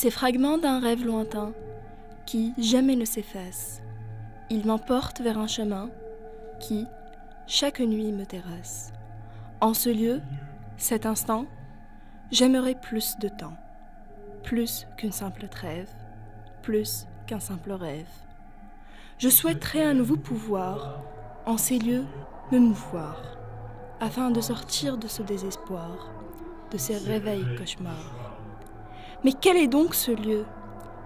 Ces fragments d'un rêve lointain qui jamais ne s'efface. Il m'emporte vers un chemin qui, chaque nuit, me terrasse. En ce lieu, cet instant, j'aimerais plus de temps, plus qu'une simple trêve, plus qu'un simple rêve. Je souhaiterais un nouveau pouvoir, en ces lieux, me mouvoir, afin de sortir de ce désespoir, de ces réveils cauchemars. Mais quel est donc ce lieu,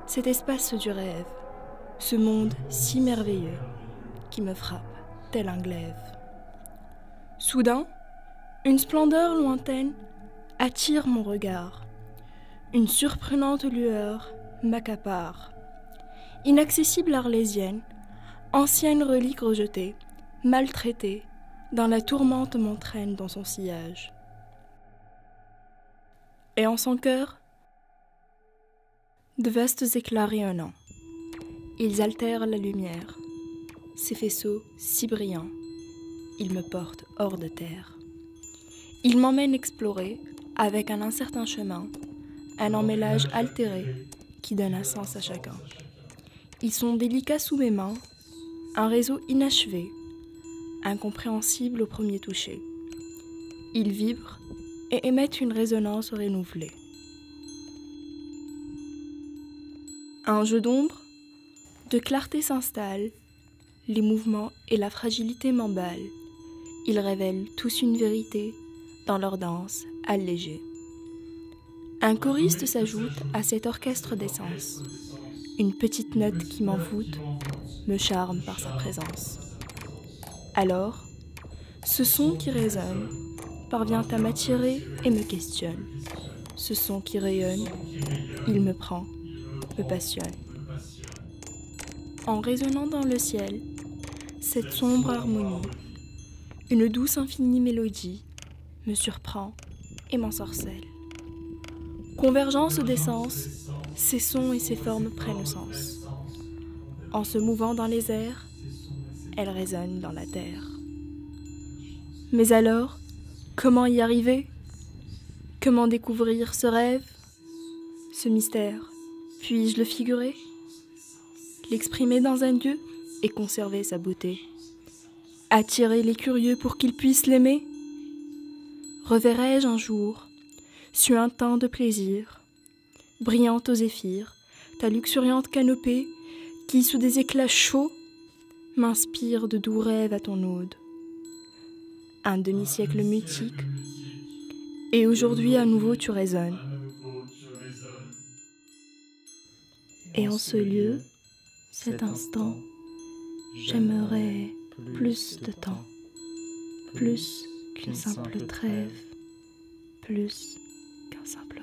cet espace du rêve, ce monde si merveilleux qui me frappe tel un glaive? Soudain, une splendeur lointaine attire mon regard. Une surprenante lueur m'accapare. Inaccessible arlésienne, ancienne relique rejetée, maltraitée, dans la tourmente m'entraîne dans son sillage. Et en son cœur, de vastes éclats rayonnants. Ils altèrent la lumière, ces faisceaux si brillants, ils me portent hors de terre. Ils m'emmènent explorer, avec un incertain chemin, un emmêlage altéré qui donne un sens à chacun. Ils sont délicats sous mes mains, un réseau inachevé, incompréhensible au premier toucher. Ils vibrent et émettent une résonance renouvelée. Un jeu d'ombre, de clarté s'installe, les mouvements et la fragilité m'emballent. Ils révèlent tous une vérité dans leur danse allégée. Un choriste s'ajoute à cet orchestre d'essence. Une petite note qui m'envoûte me charme par sa présence. Alors, ce son qui résonne parvient à m'attirer et me questionne. Ce son qui rayonne, il me prend, me passionne. En résonnant dans le ciel, cette sombre harmonie, une douce infinie mélodie me surprend et m'ensorcelle. Convergence des sens, ces sons et ces formes prennent sens. En se mouvant dans les airs, elles résonnent dans la terre. Mais alors, comment y arriver? Comment découvrir ce rêve, ce mystère? Puis-je le figurer? L'exprimer dans un lieu et conserver sa beauté? Attirer les curieux pour qu'ils puissent l'aimer? Reverrai-je un jour, suintant de plaisir, brillante aux zéphyrs, ta luxuriante canopée qui, sous des éclats chauds, m'inspire de doux rêves à ton ode. Un demi-siècle mutique, et aujourd'hui à nouveau tu résonnes. Et en ce lieu, cet instant, j'aimerais plus de temps, plus qu'une simple trêve, plus qu'un simple